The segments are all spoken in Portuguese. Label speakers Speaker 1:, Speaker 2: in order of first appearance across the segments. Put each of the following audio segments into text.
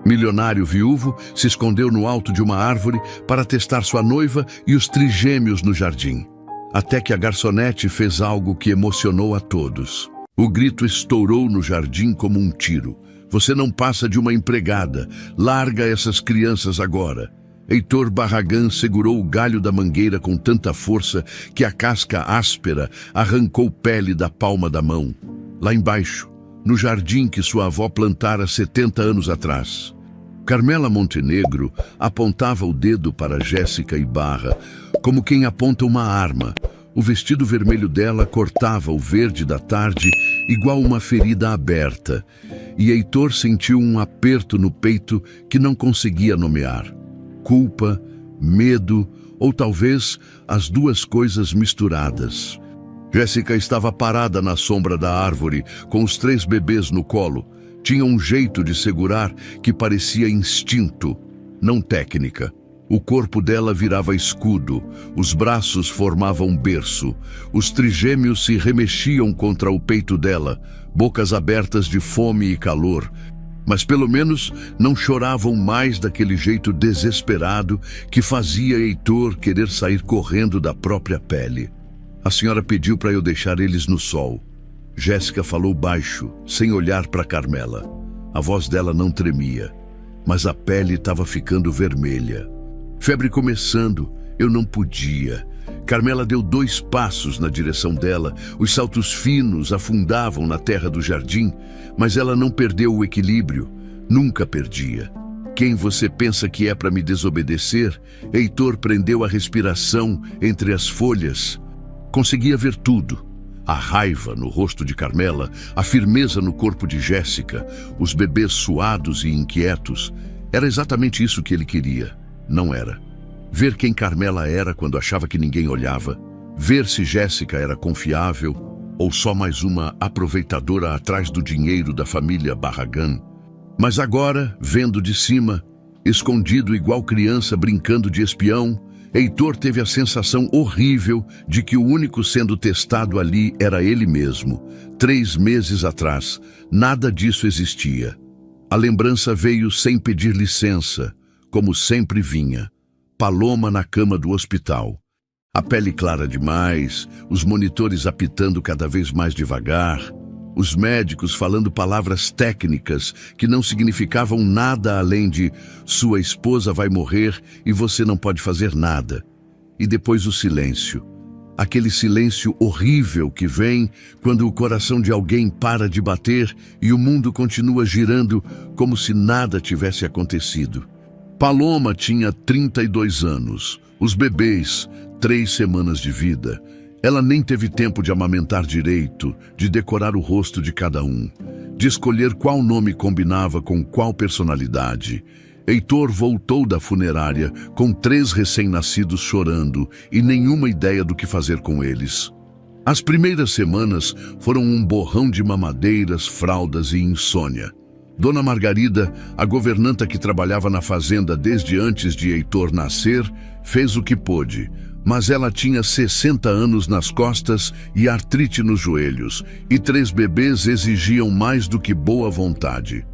Speaker 1: Milionário viúvo se escondeu no alto de uma árvore para testar sua noiva e os trigêmeos no jardim. Até que a garçonete fez algo que emocionou a todos. O grito estourou no jardim como um tiro. Você não passa de uma empregada. Larga essas crianças agora. Heitor Barragán segurou o galho da mangueira com tanta força que a casca áspera arrancou pele da palma da mão. Lá embaixo, no jardim que sua avó plantara 70 anos atrás. Carmela Montenegro apontava o dedo para Jéssica Ibarra, como quem aponta uma arma. O vestido vermelho dela cortava o verde da tarde, igual uma ferida aberta, e Heitor sentiu um aperto no peito que não conseguia nomear. Culpa, medo ou talvez as duas coisas misturadas. Jéssica estava parada na sombra da árvore, com os 3 bebês no colo. Tinha um jeito de segurar que parecia instinto, não técnica. O corpo dela virava escudo, os braços formavam berço. Os trigêmeos se remexiam contra o peito dela, bocas abertas de fome e calor. Mas pelo menos não choravam mais daquele jeito desesperado que fazia Heitor querer sair correndo da própria pele. A senhora pediu para eu deixar eles no sol. Jéssica falou baixo, sem olhar para Carmela. A voz dela não tremia, mas a pele estava ficando vermelha. Febre começando, eu não podia. Carmela deu 2 passos na direção dela. Os saltos finos afundavam na terra do jardim, mas ela não perdeu o equilíbrio. Nunca perdia. Quem você pensa que é para me desobedecer? Heitor prendeu a respiração entre as folhas. Conseguia ver tudo. A raiva no rosto de Carmela, a firmeza no corpo de Jéssica, os bebês suados e inquietos. Era exatamente isso que ele queria. Não era. Ver quem Carmela era quando achava que ninguém olhava. Ver se Jéssica era confiável ou só mais uma aproveitadora atrás do dinheiro da família Barragán. Mas agora, vendo de cima, escondido igual criança brincando de espião, Heitor teve a sensação horrível de que o único sendo testado ali era ele mesmo. 3 meses atrás, nada disso existia. A lembrança veio sem pedir licença, como sempre vinha. Paloma na cama do hospital. A pele clara demais, os monitores apitando cada vez mais devagar, os médicos falando palavras técnicas que não significavam nada além de sua esposa vai morrer e você não pode fazer nada. E depois o silêncio. Aquele silêncio horrível que vem quando o coração de alguém para de bater e o mundo continua girando como se nada tivesse acontecido. Paloma tinha 32 anos, os bebês, 3 semanas de vida. Ela nem teve tempo de amamentar direito, de decorar o rosto de cada um, de escolher qual nome combinava com qual personalidade. Heitor voltou da funerária com 3 recém-nascidos chorando e nenhuma ideia do que fazer com eles. As primeiras semanas foram um borrão de mamadeiras, fraldas e insônia. Dona Margarida, a governanta que trabalhava na fazenda desde antes de Heitor nascer, fez o que pôde, mas ela tinha 60 anos nas costas e artrite nos joelhos, e 3 bebês exigiam mais do que boa vontade.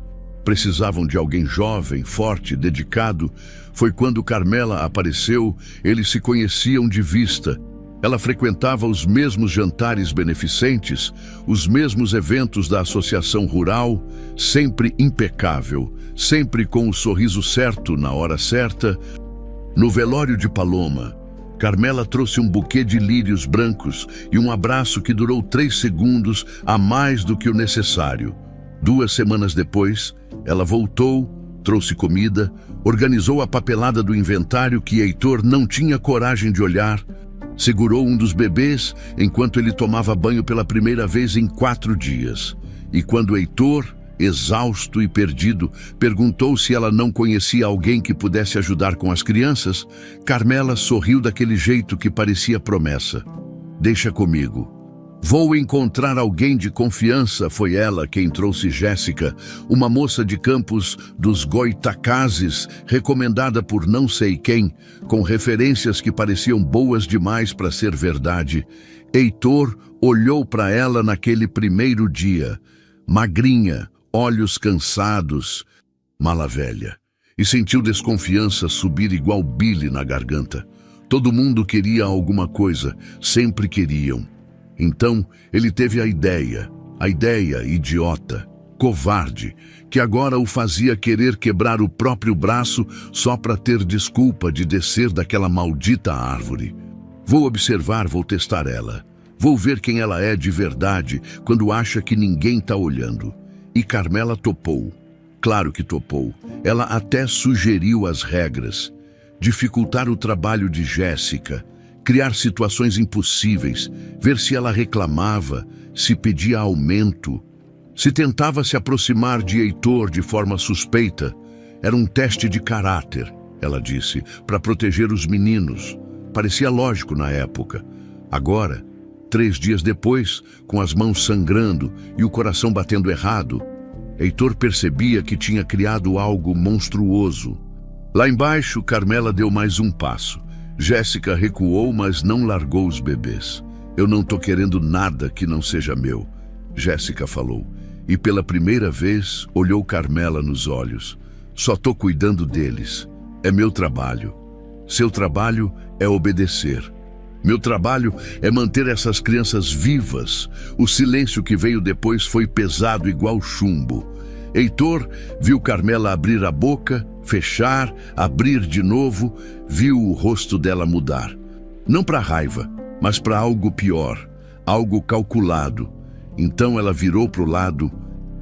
Speaker 1: Precisavam de alguém jovem, forte, dedicado. Foi quando Carmela apareceu, eles se conheciam de vista. Ela frequentava os mesmos jantares beneficentes, os mesmos eventos da associação rural, sempre impecável, sempre com o sorriso certo na hora certa. No velório de Paloma, Carmela trouxe um buquê de lírios brancos e um abraço que durou 3 segundos a mais do que o necessário. 2 semanas depois, ela voltou, trouxe comida, organizou a papelada do inventário que Heitor não tinha coragem de olhar, segurou um dos bebês enquanto ele tomava banho pela primeira vez em 4 dias. E quando Heitor, exausto e perdido, perguntou se ela não conhecia alguém que pudesse ajudar com as crianças, Carmela sorriu daquele jeito que parecia promessa. Deixa comigo. Vou encontrar alguém de confiança. Foi ela quem trouxe Jéssica, uma moça de Campos dos Goitacazes, recomendada por não sei quem, com referências que pareciam boas demais para ser verdade. Heitor olhou para ela naquele primeiro dia, magrinha, olhos cansados, Mala velha. E sentiu desconfiança subir igual bile na garganta. Todo mundo queria alguma coisa, sempre queriam. Então, ele teve a ideia idiota, covarde, que agora o fazia querer quebrar o próprio braço só para ter desculpa de descer daquela maldita árvore. Vou observar, vou testar ela. Vou ver quem ela é de verdade quando acha que ninguém está olhando. E Carmela topou. Claro que topou. Ela até sugeriu as regras. Dificultar o trabalho de Jéssica, criar situações impossíveis, ver se ela reclamava, se pedia aumento, se tentava se aproximar de Heitor de forma suspeita. Era um teste de caráter, ela disse, para proteger os meninos. Parecia lógico na época. Agora, 3 dias depois, com as mãos sangrando e o coração batendo errado, Heitor percebia que tinha criado algo monstruoso. Lá embaixo, Carmela deu mais um passo. Jéssica recuou, mas não largou os bebês. Eu não tô querendo nada que não seja meu, Jéssica falou. E pela primeira vez, olhou Carmela nos olhos. Só tô cuidando deles. É meu trabalho. Seu trabalho é obedecer. Meu trabalho é manter essas crianças vivas. O silêncio que veio depois foi pesado igual chumbo. Heitor viu Carmela abrir a boca, fechar, abrir de novo, viu o rosto dela mudar. Não para raiva, mas para algo pior, algo calculado. Então ela virou para o lado,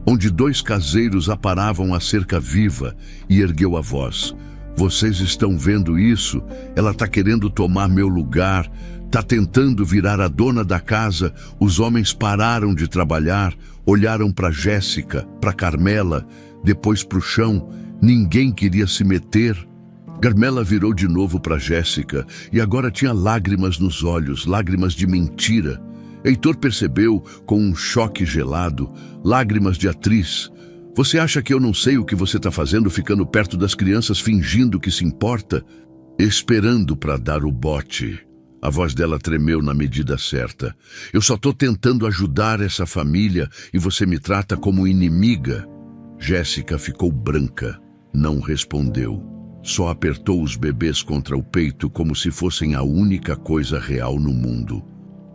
Speaker 1: onde 2 caseiros aparavam a cerca viva, e ergueu a voz. Vocês estão vendo isso? Ela está querendo tomar meu lugar, está tentando virar a dona da casa. Os homens pararam de trabalhar, olharam para Jéssica, para Carmela, depois para o chão. Ninguém queria se meter. Carmela virou de novo para Jéssica e agora tinha lágrimas nos olhos, lágrimas de mentira. Heitor percebeu com um choque gelado, lágrimas de atriz. Você acha que eu não sei o que você está fazendo ficando perto das crianças fingindo que se importa? Esperando para dar o bote. A voz dela tremeu na medida certa. Eu só estou tentando ajudar essa família e você me trata como inimiga. Jéssica ficou branca. Não respondeu. Só apertou os bebês contra o peito como se fossem a única coisa real no mundo.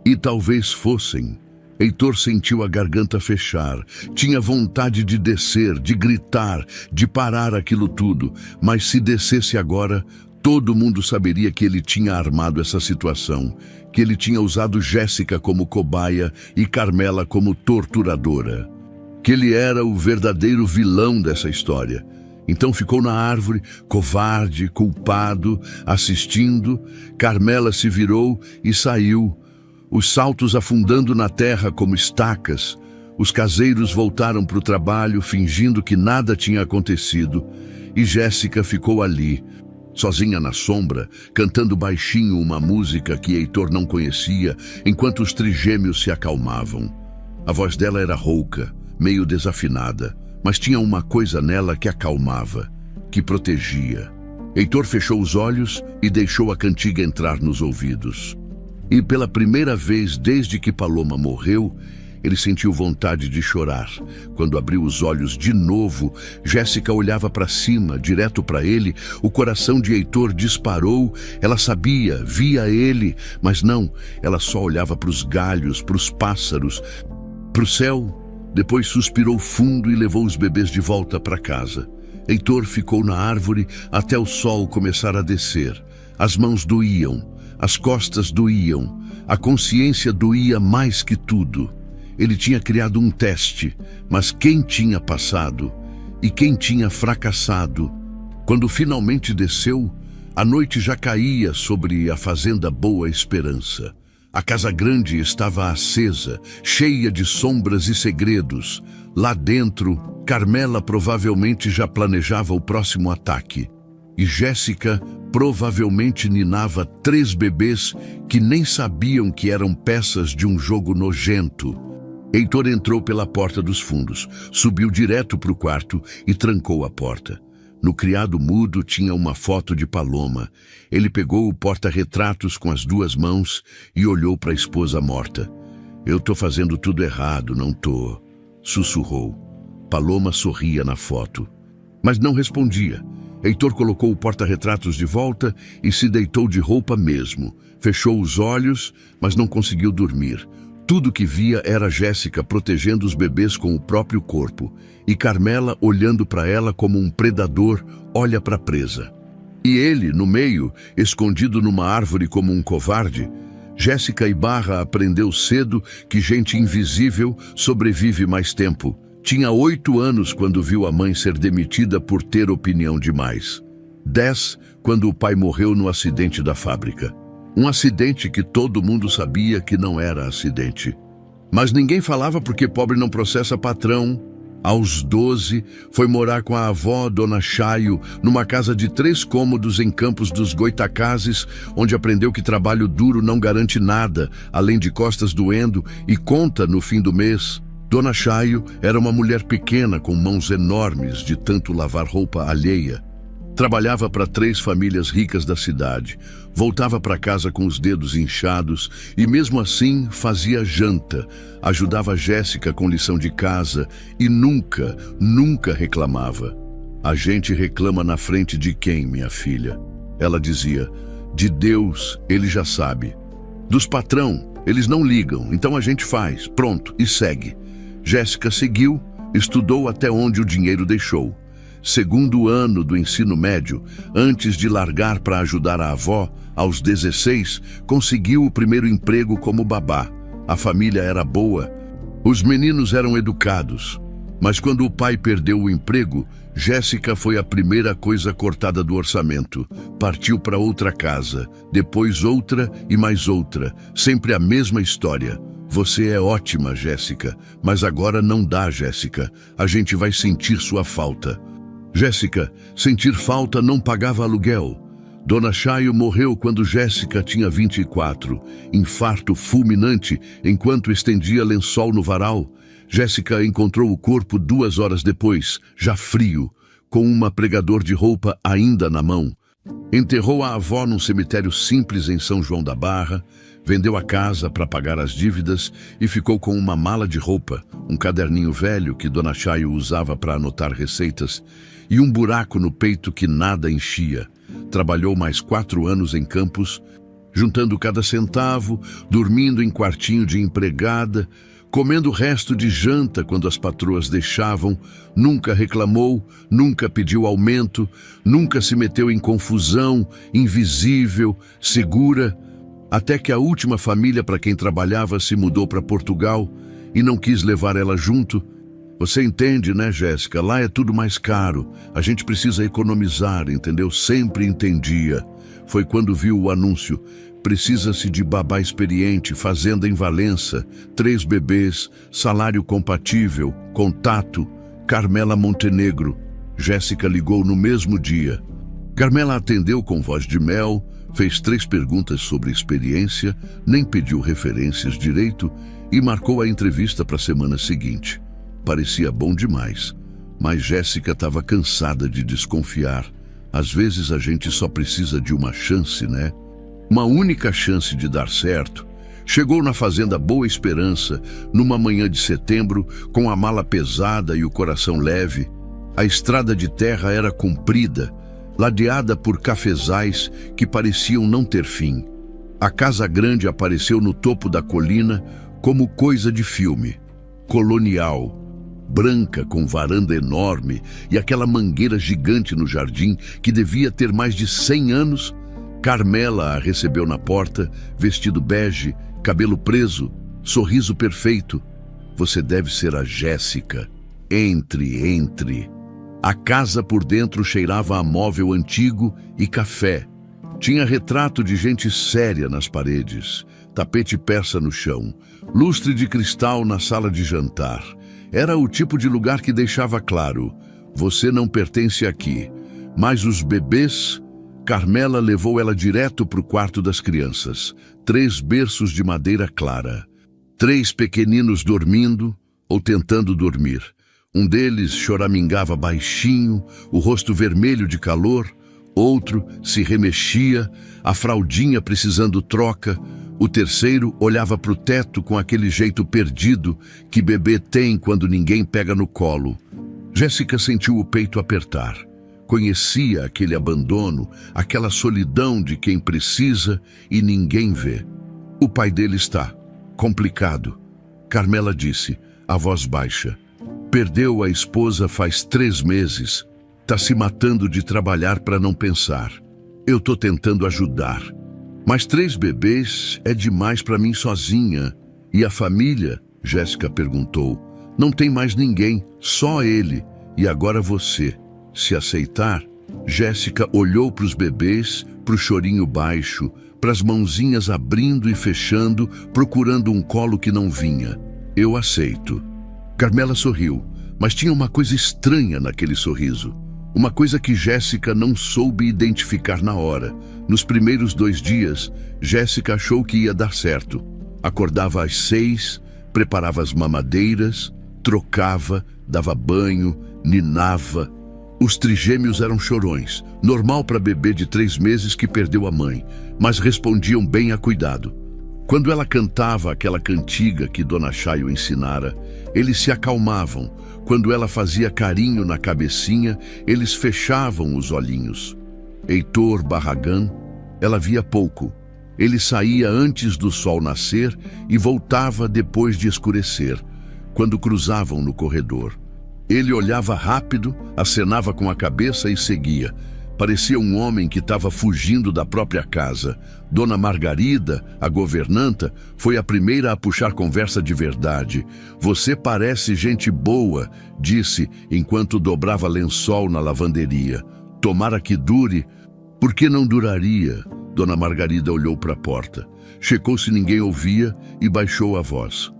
Speaker 1: E talvez fossem. Heitor sentiu a garganta fechar. Tinha vontade de descer, de gritar, de parar aquilo tudo. Mas se descesse agora, todo mundo saberia que ele tinha armado essa situação, que ele tinha usado Jéssica como cobaia e Carmela como torturadora, que ele era o verdadeiro vilão dessa história. Então ficou na árvore, covarde, culpado, assistindo. Carmela se virou e saiu, os saltos afundando na terra como estacas. Os caseiros voltaram para o trabalho, fingindo que nada tinha acontecido, e Jéssica ficou ali, sozinha na sombra, cantando baixinho uma música que Heitor não conhecia, enquanto os trigêmeos se acalmavam. A voz dela era rouca, meio desafinada, mas tinha uma coisa nela que acalmava, que protegia. Heitor fechou os olhos e deixou a cantiga entrar nos ouvidos. E pela primeira vez desde que Paloma morreu, ele sentiu vontade de chorar. Quando abriu os olhos de novo, Jéssica olhava para cima, direto para ele. O coração de Heitor disparou. Ela sabia, via ele, mas não. Ela só olhava para os galhos, para os pássaros, para o céu. Depois suspirou fundo e levou os bebês de volta para casa. Heitor ficou na árvore até o sol começar a descer. As mãos doíam, as costas doíam, a consciência doía mais que tudo. Ele tinha criado um teste, mas quem tinha passado e quem tinha fracassado? Quando finalmente desceu, a noite já caía sobre a fazenda Boa Esperança. A casa grande estava acesa, cheia de sombras e segredos. Lá dentro, Carmela provavelmente já planejava o próximo ataque. E Jéssica provavelmente ninava 3 bebês que nem sabiam que eram peças de um jogo nojento. Heitor entrou pela porta dos fundos, subiu direto para o quarto e trancou a porta. No criado mudo tinha uma foto de Paloma. Ele pegou o porta-retratos com as 2 mãos e olhou para a esposa morta. Eu tô fazendo tudo errado, não tô, sussurrou. Paloma sorria na foto. mas não respondia. Heitor colocou o porta-retratos de volta e se deitou de roupa mesmo. Fechou os olhos, mas não conseguiu dormir. Tudo que via era Jéssica protegendo os bebês com o próprio corpo e Carmela olhando para ela como um predador olha para a presa. E ele, no meio, escondido numa árvore como um covarde. Jéssica Ibarra aprendeu cedo que gente invisível sobrevive mais tempo. Tinha 8 anos quando viu a mãe ser demitida por ter opinião demais. 10, quando o pai morreu no acidente da fábrica. Um acidente que todo mundo sabia que não era acidente. Mas ninguém falava porque pobre não processa patrão. Aos 12, foi morar com a avó, Dona Chaio, numa casa de 3 cômodos em Campos dos Goitacazes, onde aprendeu que trabalho duro não garante nada, além de costas doendo e conta no fim do mês. Dona Chaio era uma mulher pequena com mãos enormes de tanto lavar roupa alheia. Trabalhava para 3 famílias ricas da cidade. Voltava para casa com os dedos inchados e mesmo assim fazia janta. Ajudava Jéssica com lição de casa e nunca reclamava. A gente reclama na frente de quem, minha filha? Ela dizia, de Deus, ele já sabe. Dos patrão, eles não ligam, então a gente faz, pronto, e segue. Jéssica seguiu, estudou até onde o dinheiro deixou. Segundo ano do ensino médio, antes de largar para ajudar a avó, aos 16, conseguiu o primeiro emprego como babá. A família era boa, os meninos eram educados. Mas quando o pai perdeu o emprego, Jéssica foi a primeira coisa cortada do orçamento. Partiu para outra casa, depois outra e mais outra, sempre a mesma história. Você é ótima, Jéssica, mas agora não dá, Jéssica. A gente vai sentir sua falta. Jéssica, sentir falta não pagava aluguel. Dona Chaio morreu quando Jéssica tinha 24, infarto fulminante enquanto estendia lençol no varal. Jéssica encontrou o corpo 2 horas depois, já frio, com um pregador de roupa ainda na mão. Enterrou a avó num cemitério simples em São João da Barra, vendeu a casa para pagar as dívidas e ficou com uma mala de roupa, um caderninho velho que Dona Chaio usava para anotar receitas e um buraco no peito que nada enchia. Trabalhou mais 4 anos em Campos, juntando cada centavo, dormindo em quartinho de empregada, comendo o resto de janta quando as patroas deixavam, nunca reclamou, nunca pediu aumento, nunca se meteu em confusão, invisível, segura, até que a última família para quem trabalhava se mudou para Portugal e não quis levar ela junto. Você entende, né, Jéssica? Lá é tudo mais caro. A gente precisa economizar, entendeu? Sempre entendia. Foi quando viu o anúncio. Precisa-se de babá experiente, fazenda em Valença, 3 bebês, salário compatível, contato, Carmela Montenegro. Jéssica ligou no mesmo dia. Carmela atendeu com voz de mel, fez 3 perguntas sobre experiência, nem pediu referências direito e marcou a entrevista para a semana seguinte. Parecia bom demais, mas Jéssica estava cansada de desconfiar. Às vezes a gente só precisa de uma chance, né? Uma única chance de dar certo. Chegou na fazenda Boa Esperança, numa manhã de setembro, com a mala pesada e o coração leve. A estrada de terra era comprida, ladeada por cafezais que pareciam não ter fim. A casa grande apareceu no topo da colina como coisa de filme. Colonial, branca com varanda enorme e aquela mangueira gigante no jardim que devia ter mais de 100 anos. Carmela a recebeu na porta, vestido bege, cabelo preso, sorriso perfeito. Você deve ser a Jéssica. Entre. A casa por dentro cheirava a móvel antigo e café. Tinha retrato de gente séria nas paredes, tapete persa no chão, lustre de cristal na sala de jantar. Era o tipo de lugar que deixava claro, você não pertence aqui. Mas os bebês... Carmela levou ela direto para o quarto das crianças. 3 berços de madeira clara. 3 pequeninos dormindo ou tentando dormir. Um deles choramingava baixinho, o rosto vermelho de calor. Outro se remexia, a fraldinha precisando troca. O terceiro olhava para o teto com aquele jeito perdido que bebê tem quando ninguém pega no colo. Jéssica sentiu o peito apertar. Conhecia aquele abandono, aquela solidão de quem precisa e ninguém vê. O pai dele está complicado. Carmela disse, a voz baixa. Perdeu a esposa faz 3 meses. Tá se matando de trabalhar para não pensar. Eu tô tentando ajudar. Mas 3 bebês é demais para mim sozinha. E a família? Jéssica perguntou. Não tem mais ninguém, só ele. E agora você. Se aceitar? Jéssica olhou para os bebês, para o chorinho baixo, para as mãozinhas abrindo e fechando, procurando um colo que não vinha. Eu aceito. Carmela sorriu, mas tinha uma coisa estranha naquele sorriso. Uma coisa que Jéssica não soube identificar na hora. Nos primeiros 2 dias, Jéssica achou que ia dar certo. Acordava às 6, preparava as mamadeiras, trocava, dava banho, ninava. Os trigêmeos eram chorões, normal para bebê de 3 meses que perdeu a mãe, mas respondiam bem a cuidado. Quando ela cantava aquela cantiga que Dona Chayo ensinara, eles se acalmavam. Quando ela fazia carinho na cabecinha, eles fechavam os olhinhos. Heitor Barragan, ela via pouco. Ele saía antes do sol nascer e voltava depois de escurecer, quando cruzavam no corredor. Ele olhava rápido, acenava com a cabeça e seguia. Parecia um homem que estava fugindo da própria casa. Dona Margarida, a governanta, foi a primeira a puxar conversa de verdade. Você parece gente boa, disse, enquanto dobrava lençol na lavanderia. Tomara que dure. Por que não duraria? Dona Margarida olhou para a porta. Checou se ninguém ouvia e baixou a voz.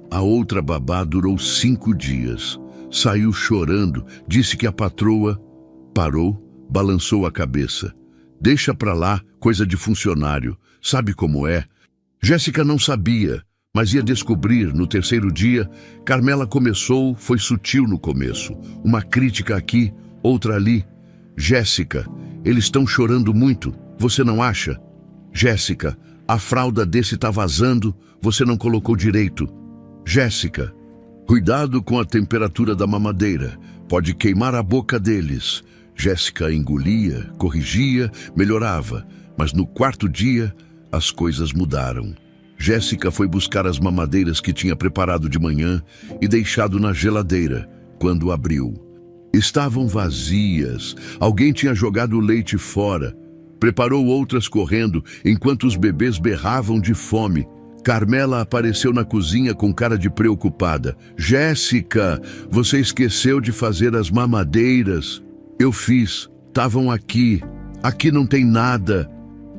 Speaker 1: A outra babá durou 5 dias. Saiu chorando, disse que a patroa parou, balançou a cabeça. Deixa pra lá, coisa de funcionário. Sabe como é? Jéssica não sabia, mas ia descobrir no 3º dia. Carmela começou, foi sutil no começo. Uma crítica aqui, outra ali. Jéssica, eles estão chorando muito, você não acha? Jéssica, a fralda desse tá vazando, você não colocou direito. Jéssica, cuidado com a temperatura da mamadeira, pode queimar a boca deles. Jéssica engolia, corrigia, melhorava, mas no 4º dia as coisas mudaram. Jéssica foi buscar as mamadeiras que tinha preparado de manhã e deixado na geladeira quando abriu. Estavam vazias, alguém tinha jogado o leite fora. Preparou outras correndo enquanto os bebês berravam de fome. Carmela apareceu na cozinha com cara de preocupada. Jéssica, você esqueceu de fazer as mamadeiras. Eu fiz, estavam aqui. Aqui não tem nada.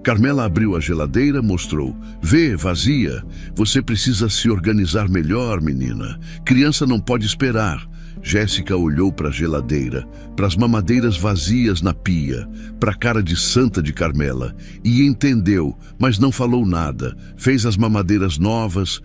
Speaker 1: Carmela abriu a geladeira, mostrou. Vê, vazia. Você precisa se organizar melhor, menina. Criança não pode esperar. Jéssica olhou para a geladeira, para as mamadeiras vazias na pia, para a cara de santa de Carmela, e entendeu, mas não falou nada. Fez as mamadeiras novas,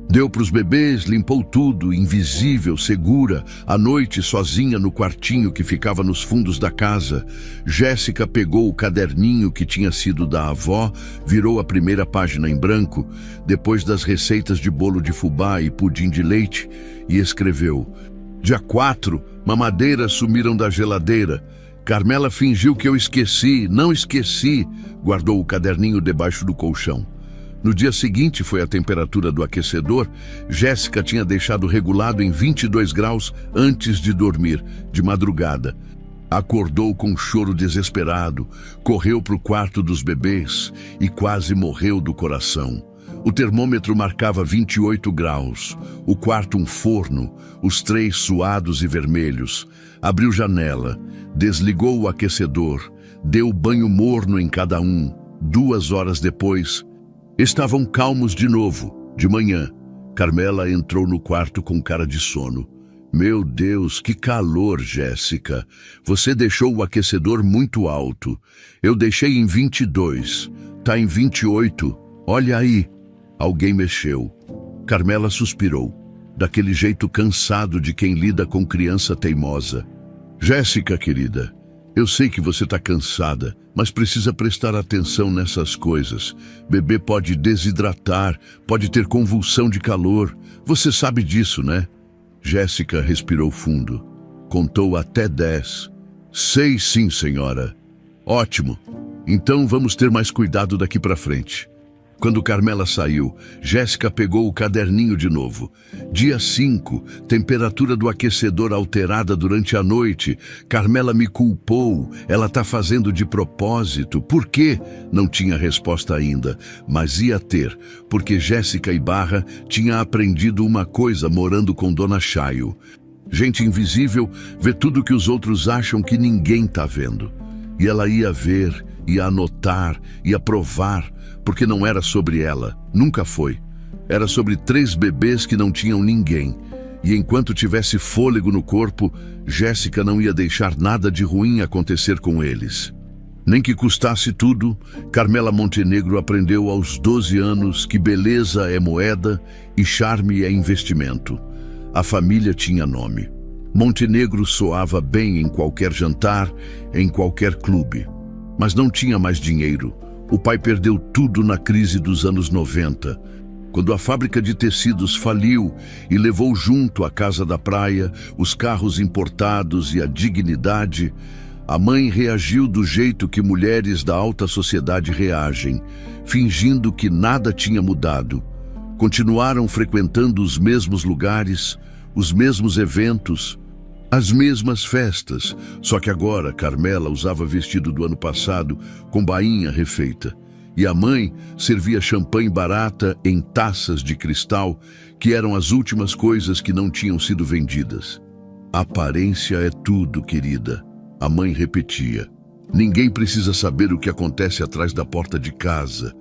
Speaker 1: deu para os bebês, limpou tudo, invisível, segura, à noite sozinha no quartinho que ficava nos fundos da casa. Jéssica pegou o caderninho que tinha sido da avó, virou a primeira página em branco, depois das receitas de bolo de fubá e pudim de leite, e escreveu: Dia 4, mamadeiras sumiram da geladeira. Carmela fingiu que eu esqueci, não esqueci. Guardou o caderninho debaixo do colchão. No dia seguinte foi a temperatura do aquecedor. Jéssica tinha deixado regulado em 22 graus antes de dormir, de madrugada. Acordou com um choro desesperado, correu para o quarto dos bebês e quase morreu do coração. O termômetro marcava 28 graus, o quarto um forno, os 3 suados e vermelhos. Abriu janela, desligou o aquecedor, deu banho morno em cada um. 2 horas depois, estavam calmos de novo. De manhã, Carmela entrou no quarto com cara de sono. Meu Deus, que calor, Jéssica. Você deixou o aquecedor muito alto. Eu deixei em 22. Tá em 28. Olha aí. Alguém mexeu. Carmela suspirou, daquele jeito cansado de quem lida com criança teimosa. Jéssica, querida, eu sei que você está cansada, mas precisa prestar atenção nessas coisas. Bebê pode desidratar, pode ter convulsão de calor. Você sabe disso, né? Jéssica respirou fundo. Contou até 10. Sei sim, senhora. Ótimo. Então vamos ter mais cuidado daqui para frente. Quando Carmela saiu, Jéssica pegou o caderninho de novo. Dia 5, temperatura do aquecedor alterada durante a noite. Carmela me culpou. Ela tá fazendo de propósito. Por quê? Não tinha resposta ainda, mas ia ter, porque Jéssica Ibarra tinha aprendido uma coisa morando com Dona Chayo. Gente invisível vê tudo que os outros acham que ninguém tá vendo. E ela ia ver, ia anotar, ia provar, porque não era sobre ela, nunca foi. Era sobre 3 bebês que não tinham ninguém. E enquanto tivesse fôlego no corpo, Jéssica não ia deixar nada de ruim acontecer com eles. Nem que custasse tudo, Carmela Montenegro aprendeu aos 12 anos que beleza é moeda e charme é investimento. A família tinha nome. Montenegro soava bem em qualquer jantar, em qualquer clube. Mas não tinha mais dinheiro. O pai perdeu tudo na crise dos anos 90, quando a fábrica de tecidos faliu e levou junto a casa da praia, os carros importados e a dignidade. A mãe reagiu do jeito que mulheres da alta sociedade reagem, fingindo que nada tinha mudado. Continuaram frequentando os mesmos lugares, os mesmos eventos, as mesmas festas, só que agora Carmela usava vestido do ano passado com bainha refeita. E a mãe servia champanhe barata em taças de cristal, que eram as últimas coisas que não tinham sido vendidas. Aparência é tudo, querida, a mãe repetia. Ninguém precisa saber o que acontece atrás da porta de casa.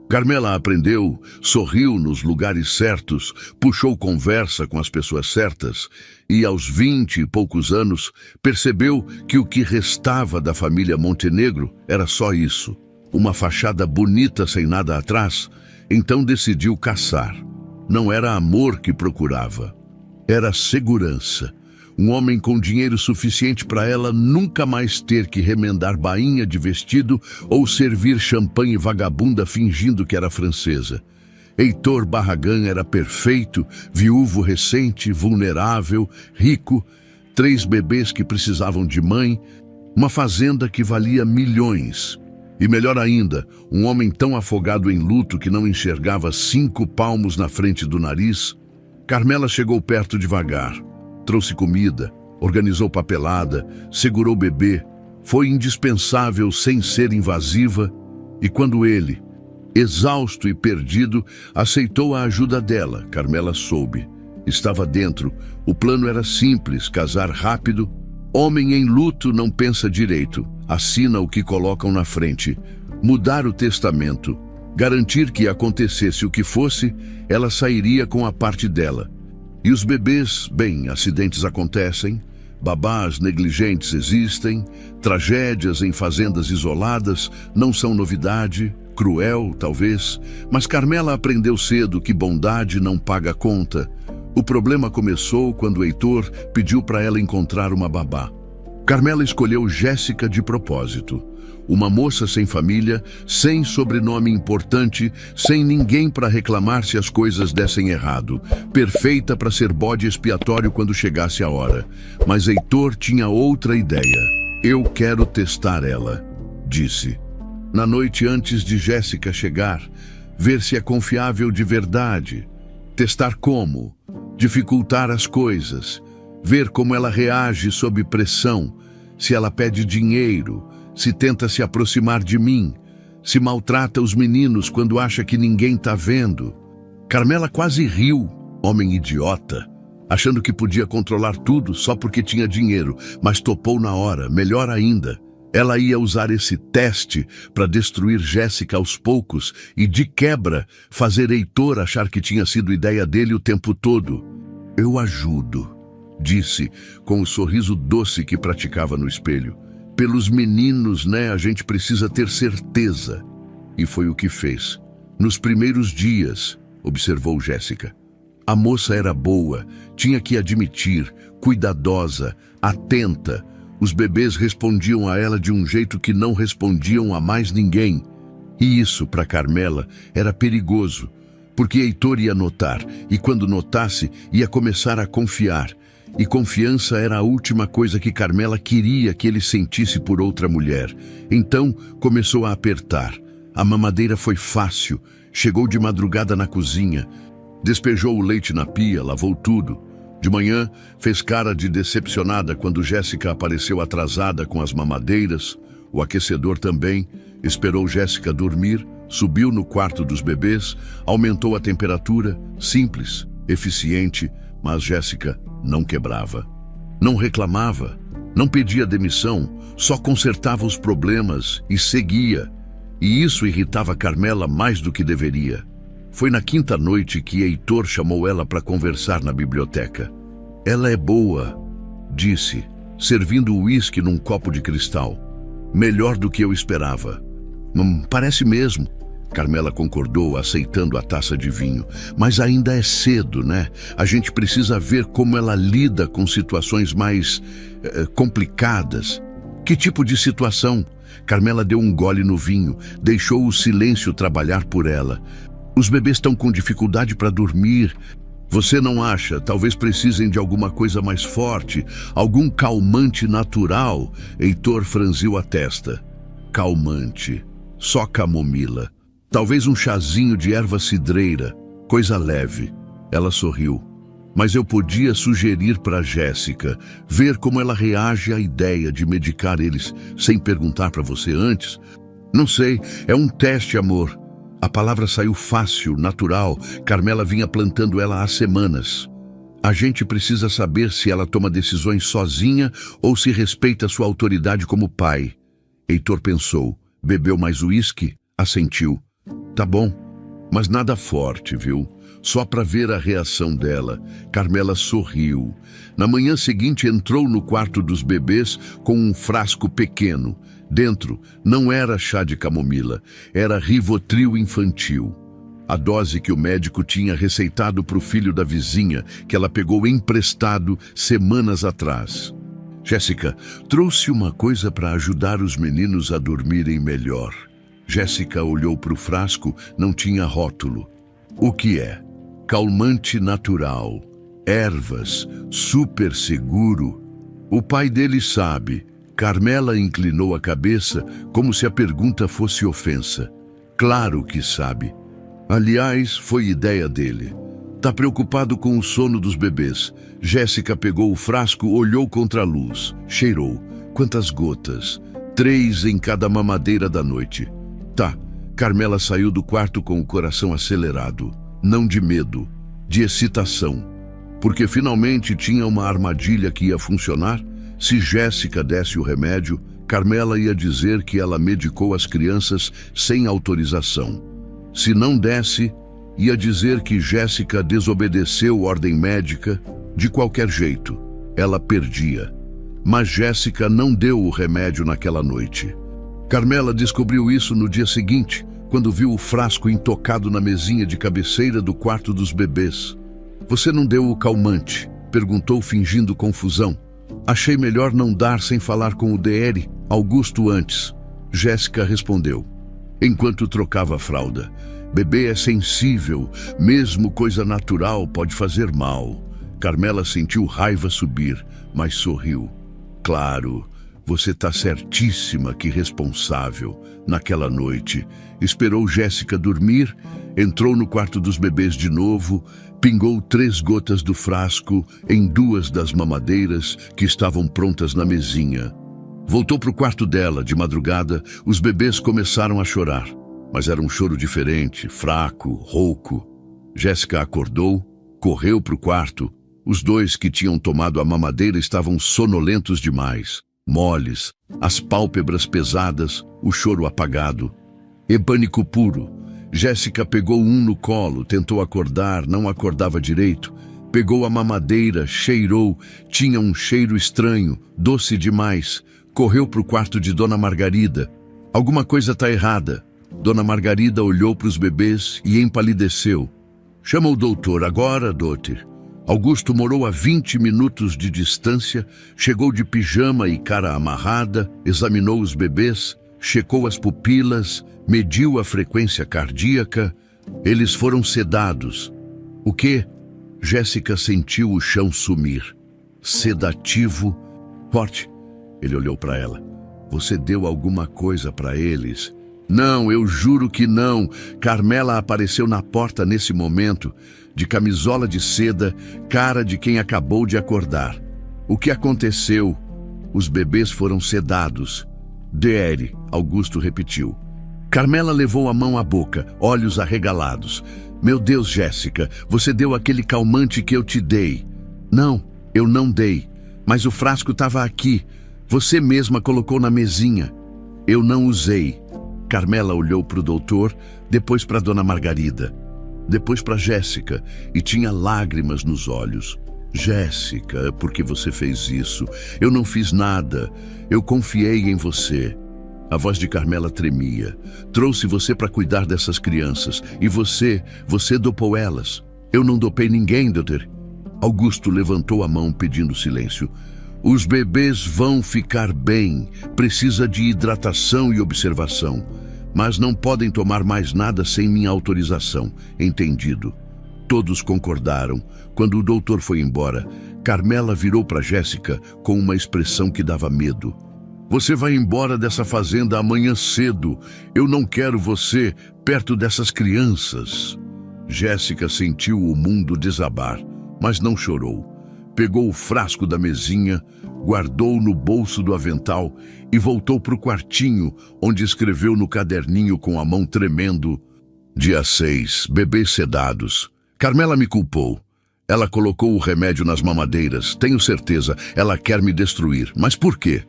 Speaker 1: Carmela aprendeu, sorriu nos lugares certos, puxou conversa com as pessoas certas e, aos 20 e poucos anos, percebeu que o que restava da família Montenegro era só isso, uma fachada bonita sem nada atrás. Então decidiu caçar. Não era amor que procurava, era segurança. Um homem com dinheiro suficiente para ela nunca mais ter que remendar bainha de vestido ou servir champanhe vagabunda fingindo que era francesa. Heitor Barragan era perfeito, viúvo recente, vulnerável, rico, 3 bebês que precisavam de mãe, uma fazenda que valia milhões. E melhor ainda, um homem tão afogado em luto que não enxergava 5 palmos na frente do nariz. Carmela chegou perto devagar. Trouxe comida, organizou papelada, segurou o bebê, foi indispensável sem ser invasiva, e quando ele, exausto e perdido, aceitou a ajuda dela, Carmela soube. Estava dentro, o plano era simples, casar rápido. Homem em luto não pensa direito, assina o que colocam na frente, mudar o testamento, garantir que acontecesse o que fosse, ela sairia com a parte dela. E os bebês, bem, acidentes acontecem, babás negligentes existem, tragédias em fazendas isoladas não são novidade, cruel, talvez, mas Carmela aprendeu cedo que bondade não paga conta. O problema começou quando Heitor pediu para ela encontrar uma babá. Carmela escolheu Jéssica de propósito. Uma moça sem família, sem sobrenome importante, sem ninguém para reclamar se as coisas dessem errado. Perfeita para ser bode expiatório quando chegasse a hora. Mas Heitor tinha outra ideia. Eu quero testar ela, disse. Na noite antes de Jéssica chegar, ver se é confiável de verdade. Testar como? Dificultar as coisas. Ver como ela reage sob pressão. Se ela pede dinheiro, se tenta se aproximar de mim, se maltrata os meninos quando acha que ninguém está vendo. Carmela quase riu, homem idiota, achando que podia controlar tudo só porque tinha dinheiro, mas topou na hora, melhor ainda. Ela ia usar esse teste para destruir Jéssica aos poucos e, de quebra, fazer Heitor achar que tinha sido ideia dele o tempo todo. Eu ajudo, disse, com o sorriso doce que praticava no espelho. Pelos meninos, né? A gente precisa ter certeza. E foi o que fez. Nos primeiros dias, observou Jéssica. A moça era boa, tinha que admitir, cuidadosa, atenta. Os bebês respondiam a ela de um jeito que não respondiam a mais ninguém. E isso, para Carmela, era perigoso, porque Heitor ia notar, e quando notasse, ia começar a confiar. e confiança era a última coisa que Carmela queria que ele sentisse por outra mulher. Então começou a apertar. A mamadeira foi fácil. Chegou de madrugada na cozinha. Despejou o leite na pia, lavou tudo. De manhã, fez cara de decepcionada quando Jéssica apareceu atrasada com as mamadeiras. O aquecedor também. Esperou Jéssica dormir, subiu no quarto dos bebês, aumentou a temperatura. Simples, eficiente, mas Jéssica não quebrava. Não reclamava, não pedia demissão, só consertava os problemas e seguia. E isso irritava Carmela mais do que deveria. Foi na quinta noite que Heitor chamou ela para conversar na biblioteca. Ela é boa, disse, servindo o uísque num copo de cristal. Melhor do que eu esperava. Parece mesmo. Carmela concordou, aceitando a taça de vinho. Mas ainda é cedo, né? A gente precisa ver como ela lida com situações mais complicadas. Que tipo de situação? Carmela deu um gole no vinho, deixou o silêncio trabalhar por ela. Os bebês estão com dificuldade para dormir. Você não acha? Talvez precisem de alguma coisa mais forte, algum calmante natural. Heitor franziu a testa. Calmante. Só camomila. Talvez um chazinho de erva cidreira. Coisa leve. Ela sorriu. Mas eu podia sugerir para Jéssica, ver como ela reage à ideia de medicar eles sem perguntar para você antes. Não sei, é um teste, amor. A palavra saiu fácil, natural. Carmela vinha plantando ela há semanas. A gente precisa saber se ela toma decisões sozinha ou se respeita sua autoridade como pai. Heitor pensou, bebeu mais uísque, assentiu. Tá bom, mas nada forte, viu? Só para ver a reação dela. Carmela sorriu. Na manhã seguinte entrou no quarto dos bebês com um frasco pequeno. Dentro não era chá de camomila, era Rivotril infantil. A dose que o médico tinha receitado para o filho da vizinha, que ela pegou emprestado semanas atrás. Jéssica, trouxe uma coisa para ajudar os meninos a dormirem melhor. Jéssica olhou para o frasco, não tinha rótulo. O que é? Calmante natural, ervas, super seguro. O pai dele sabe. Carmela inclinou a cabeça como se a pergunta fosse ofensa. Claro que sabe. Aliás, foi ideia dele. Tá preocupado com o sono dos bebês. Jéssica pegou o frasco, olhou contra a luz, cheirou. Quantas gotas? 3 em cada mamadeira da noite. Tá. Carmela saiu do quarto com o coração acelerado. Não de medo, de excitação. Porque finalmente tinha uma armadilha que ia funcionar. Se Jéssica desse o remédio, Carmela ia dizer que ela medicou as crianças sem autorização. Se não desse, ia dizer que Jéssica desobedeceu ordem médica. De qualquer jeito, ela perdia. Mas Jéssica não deu o remédio naquela noite. Carmela descobriu isso no dia seguinte, quando viu o frasco intocado na mesinha de cabeceira do quarto dos bebês. Você não deu o calmante? Perguntou fingindo confusão. Achei melhor não dar sem falar com o DR, Augusto, antes. Jéssica respondeu, enquanto trocava a fralda. Bebê é sensível, mesmo coisa natural pode fazer mal. Carmela sentiu raiva subir, mas sorriu. Claro, você tá certíssima que responsável. Naquela noite, esperou Jéssica dormir, entrou no quarto dos bebês de novo, pingou 3 gotas do frasco em 2 das mamadeiras que estavam prontas na mesinha. Voltou para o quarto dela, de madrugada, os bebês começaram a chorar. Mas era um choro diferente, fraco, rouco. Jéssica acordou, correu para o quarto. Os 2 que tinham tomado a mamadeira estavam sonolentos demais, moles, as pálpebras pesadas, o choro apagado. E pânico puro. Jéssica pegou um no colo, tentou acordar, não acordava direito. Pegou a mamadeira, cheirou, tinha um cheiro estranho, doce demais. Correu para o quarto de Dona Margarida. Alguma coisa está errada. Dona Margarida olhou para os bebês e empalideceu. Chama o doutor agora, doutor. Augusto morou a 20 minutos de distância, chegou de pijama e cara amarrada, examinou os bebês, checou as pupilas, mediu a frequência cardíaca. Eles foram sedados. O quê? Jéssica sentiu o chão sumir. sedativo, forte. Ele olhou para ela. Você deu alguma coisa para eles? Não, eu juro que não. Carmela apareceu na porta nesse momento, de camisola de seda, cara de quem acabou de acordar. O que aconteceu? Os bebês foram sedados. DR, Augusto repetiu. Carmela levou a mão à boca, olhos arregalados. Meu Deus, Jéssica, você deu aquele calmante que eu te dei. Não, eu não dei, mas o frasco estava aqui. Você mesma colocou na mesinha. Eu não usei. Carmela olhou para o doutor, depois para Dona Margarida, depois para Jéssica e tinha lágrimas nos olhos. Jéssica, por que você fez isso? Eu não fiz nada. Eu confiei em você. A voz de Carmela tremia. Trouxe você para cuidar dessas crianças. E você dopou elas. Eu não dopei ninguém, doutor. Augusto levantou a mão pedindo silêncio. Os bebês vão ficar bem. Precisa de hidratação e observação. Mas não podem tomar mais nada sem minha autorização. Entendido. Todos concordaram. Quando o doutor foi embora, Carmela virou para Jéssica com uma expressão que dava medo. Você vai embora dessa fazenda amanhã cedo. Eu não quero você perto dessas crianças. Jéssica sentiu o mundo desabar, mas não chorou. Pegou o frasco da mesinha, guardou no bolso do avental e voltou para o quartinho, onde escreveu no caderninho com a mão tremendo: Dia 6, bebês sedados. Carmela me culpou. Ela colocou o remédio nas mamadeiras. Tenho certeza, ela quer me destruir. Mas por quê?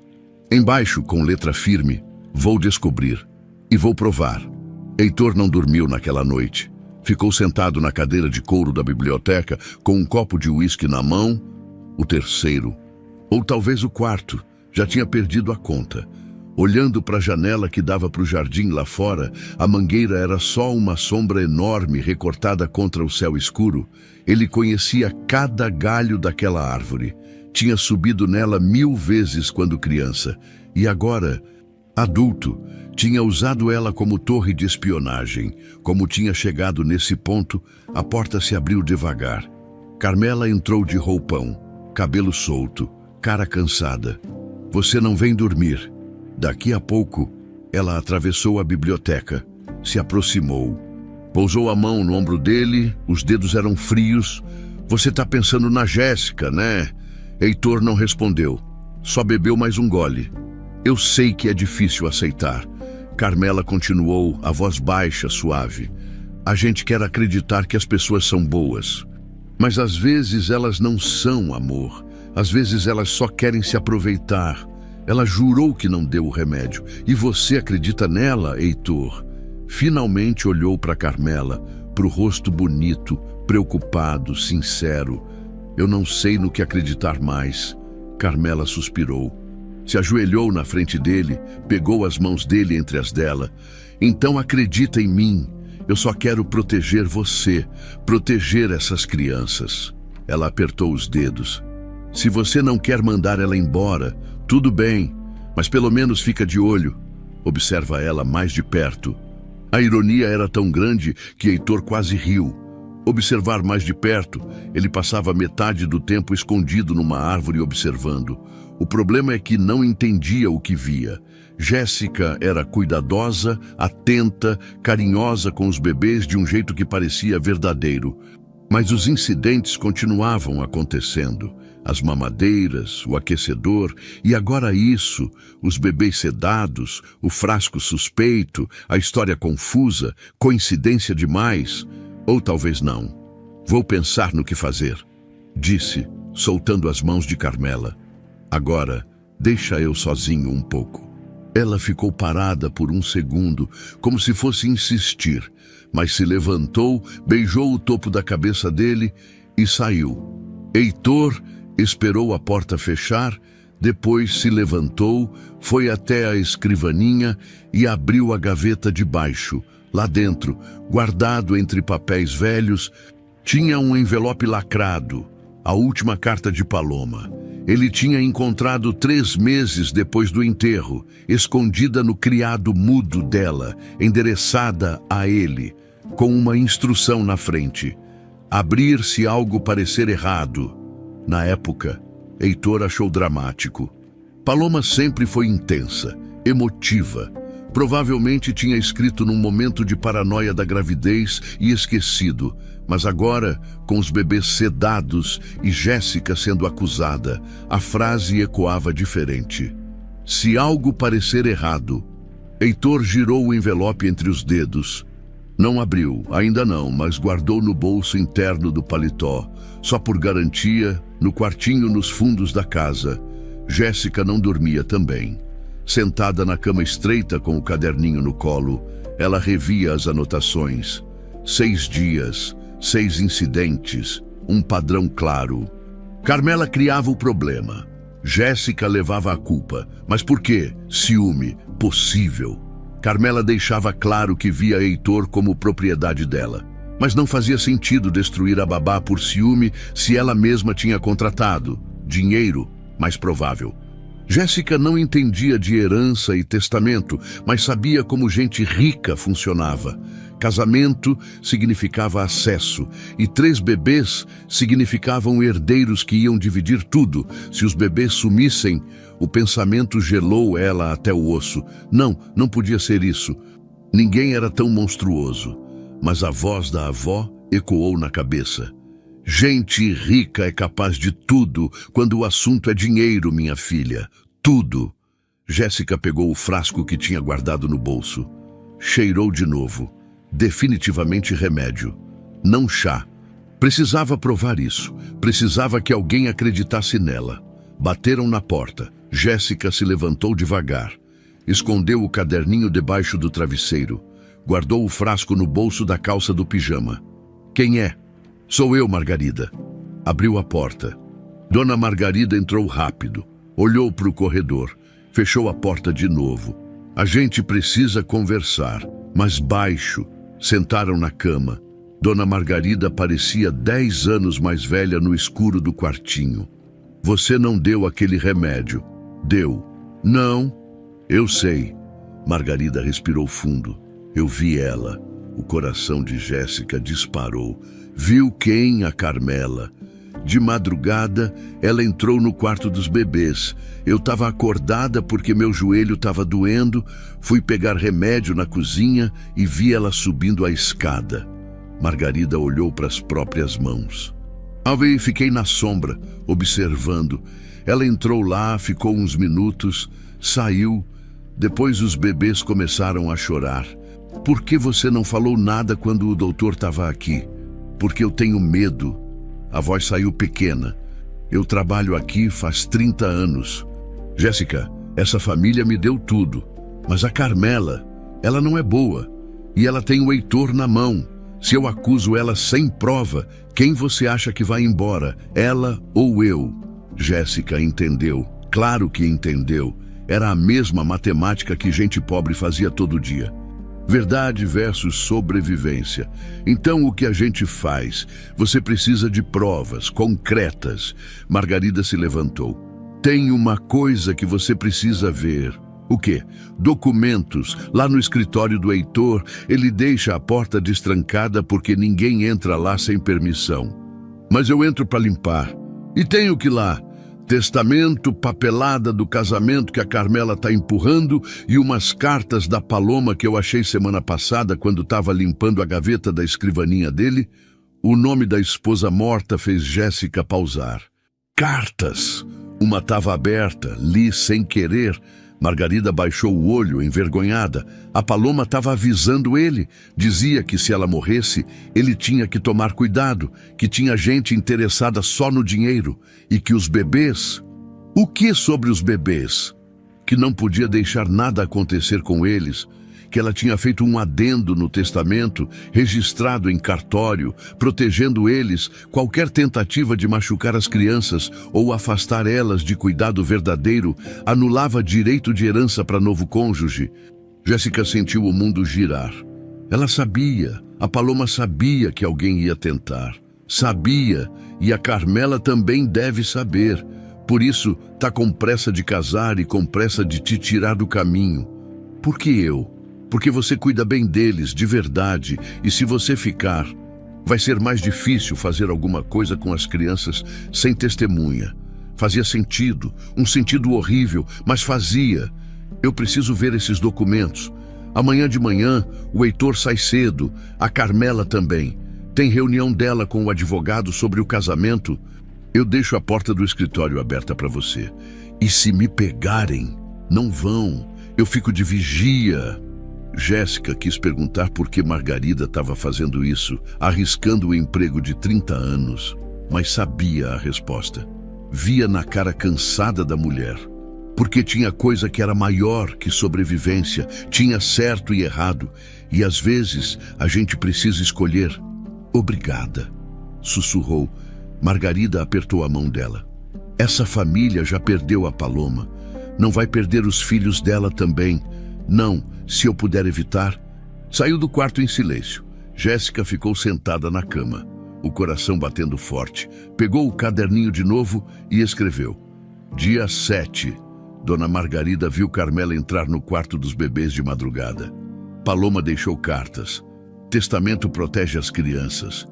Speaker 1: Embaixo, com letra firme, vou descobrir. E vou provar. Heitor não dormiu naquela noite. Ficou sentado na cadeira de couro da biblioteca, com um copo de uísque na mão. O terceiro, ou talvez o quarto, já tinha perdido a conta. Olhando para a janela que dava para o jardim lá fora, a mangueira era só uma sombra enorme recortada contra o céu escuro. Ele conhecia cada galho daquela árvore. Tinha subido nela 1000 vezes quando criança. E agora, adulto, tinha usado ela como torre de espionagem. Como tinha chegado nesse ponto, a porta se abriu devagar. Carmela entrou de roupão, cabelo solto, cara cansada. Você não vem dormir. Daqui a pouco, ela atravessou a biblioteca, se aproximou. Pousou a mão no ombro dele, os dedos eram frios. Você tá pensando na Jéssica, né? Heitor não respondeu, só bebeu mais um gole. Eu sei que é difícil aceitar. Carmela continuou, a voz baixa, suave. A gente quer acreditar que as pessoas são boas. Mas às vezes elas não são amor. Às vezes elas só querem se aproveitar. Ela jurou que não deu o remédio. E você acredita nela, Heitor? Finalmente olhou para Carmela, para o rosto bonito, preocupado, sincero. Eu não sei no que acreditar mais. Carmela suspirou. Se ajoelhou na frente dele, pegou as mãos dele entre as dela. Então acredita em mim. Eu só quero proteger você, proteger essas crianças. Ela apertou os dedos. Se você não quer mandar ela embora, tudo bem, mas pelo menos fica de olho. Observa ela mais de perto. A ironia era tão grande que Heitor quase riu. Observar mais de perto, ele passava metade do tempo escondido numa árvore observando. O problema é que não entendia o que via. Jéssica era cuidadosa, atenta, carinhosa com os bebês de um jeito que parecia verdadeiro. Mas os incidentes continuavam acontecendo. As mamadeiras, o aquecedor e agora isso, os bebês sedados, o frasco suspeito, a história confusa, coincidência demais. Ou talvez não. Vou pensar no que fazer, disse, soltando as mãos de Carmela. Agora, deixa eu sozinho um pouco. Ela ficou parada por um segundo, como se fosse insistir, mas se levantou, beijou o topo da cabeça dele e saiu. Heitor esperou a porta fechar, depois se levantou, foi até a escrivaninha e abriu a gaveta de baixo. Lá dentro, guardado entre papéis velhos, tinha um envelope lacrado, a última carta de Paloma. Ele tinha encontrado 3 meses depois do enterro, escondida no criado mudo dela, endereçada a ele, com uma instrução na frente. Abrir se algo parecer errado. Na época, Heitor achou dramático. Paloma sempre foi intensa, emotiva. Provavelmente tinha escrito num momento de paranoia da gravidez e esquecido, mas agora, com os bebês sedados e Jéssica sendo acusada, a frase ecoava diferente. Se algo parecer errado. Heitor girou o envelope entre os dedos. Não abriu, ainda não, mas guardou no bolso interno do paletó, só por garantia, no quartinho nos fundos da casa. Jéssica não dormia também. Sentada na cama estreita com o caderninho no colo, ela revia as anotações. 6 dias, 6 incidentes, um padrão claro. Carmela criava o problema. Jéssica levava a culpa. Mas por quê? Ciúme. Possível. Carmela deixava claro que via Heitor como propriedade dela. Mas não fazia sentido destruir a babá por ciúme se ela mesma tinha contratado. Dinheiro, mais provável. Jéssica não entendia de herança e testamento, mas sabia como gente rica funcionava. Casamento significava acesso, e 3 bebês significavam herdeiros que iam dividir tudo. Se os bebês sumissem, o pensamento gelou ela até o osso. Não podia ser isso. Ninguém era tão monstruoso. Mas a voz da avó ecoou na cabeça. Gente rica é capaz de tudo quando o assunto é dinheiro, minha filha. Tudo. Jéssica pegou o frasco que tinha guardado no bolso. Cheirou de novo. Definitivamente remédio. Não chá. Precisava provar isso. Precisava que alguém acreditasse nela. Bateram na porta. Jéssica se levantou devagar. Escondeu o caderninho debaixo do travesseiro. Guardou o frasco no bolso da calça do pijama. Quem é? Sou eu, Margarida. Abriu a porta. Dona Margarida entrou rápido. Olhou para o corredor. Fechou a porta de novo. A gente precisa conversar, mas baixo. Sentaram na cama. Dona Margarida parecia 10 anos mais velha no escuro do quartinho. Você não deu aquele remédio. Deu. Não. Eu sei. Margarida respirou fundo. Eu vi ela. O coração de Jéssica disparou. Viu quem? A Carmela. De madrugada, ela entrou no quarto dos bebês. Eu estava acordada porque meu joelho estava doendo. Fui pegar remédio na cozinha e vi ela subindo a escada. Margarida olhou para as próprias mãos. Eu fiquei na sombra, observando. Ela entrou lá, ficou uns minutos, saiu. Depois os bebês começaram a chorar. Por que você não falou nada quando o doutor estava aqui? Porque eu tenho medo. A voz saiu pequena. Eu trabalho aqui faz 30 anos. Jéssica, essa família me deu tudo. Mas a Carmela, ela não é boa. E ela tem o Heitor na mão. Se eu acuso ela sem prova, quem você acha que vai embora? Ela ou eu? Jéssica entendeu. Claro que entendeu. Era a mesma matemática que gente pobre fazia todo dia. Verdade versus sobrevivência. Então o que a gente faz? Você precisa de provas concretas. Margarida se levantou. Tem uma coisa que você precisa ver. O quê? Documentos. Lá no escritório do Heitor, ele deixa a porta destrancada porque ninguém entra lá sem permissão. Mas eu entro para limpar. E tenho que ir lá. Testamento, papelada do casamento que a Carmela está empurrando e umas cartas da Paloma que eu achei semana passada quando estava limpando a gaveta da escrivaninha dele. O nome da esposa morta fez Jéssica pausar. Cartas! Uma estava aberta, li sem querer. Margarida baixou o olho, envergonhada. A Paloma estava avisando ele. Dizia que se ela morresse, ele tinha que tomar cuidado, que tinha gente interessada só no dinheiro e que os bebês... O que sobre os bebês? Que não podia deixar nada acontecer com eles, que ela tinha feito um adendo no testamento, registrado em cartório, protegendo eles, qualquer tentativa de machucar as crianças ou afastar elas de cuidado verdadeiro, anulava direito de herança para novo cônjuge. Jéssica sentiu o mundo girar. Ela sabia, a Paloma sabia que alguém ia tentar. Sabia, e a Carmela também deve saber. Por isso, tá com pressa de casar e com pressa de te tirar do caminho. Por que eu? Porque você cuida bem deles, de verdade, e se você ficar, vai ser mais difícil fazer alguma coisa com as crianças sem testemunha. Fazia sentido, um sentido horrível, mas fazia. Eu preciso ver esses documentos. Amanhã de manhã, o Heitor sai cedo, a Carmela também. Tem reunião dela com o advogado sobre o casamento. Eu deixo a porta do escritório aberta para você. E se me pegarem, não vão. Eu fico de vigia. Jéssica quis perguntar por que Margarida estava fazendo isso, arriscando o emprego de 30 anos, mas sabia a resposta. Via na cara cansada da mulher. Porque tinha coisa que era maior que sobrevivência, tinha certo e errado, e às vezes a gente precisa escolher. Obrigada, sussurrou. Margarida apertou a mão dela. Essa família já perdeu a Paloma. Não vai perder os filhos dela também. Não, se eu puder evitar. Saiu do quarto em silêncio. Jéssica ficou sentada na cama, o coração batendo forte. Pegou o caderninho de novo e escreveu. Dia 7. Dona Margarida viu Carmela entrar no quarto dos bebês de madrugada. Paloma deixou cartas. Testamento protege as crianças.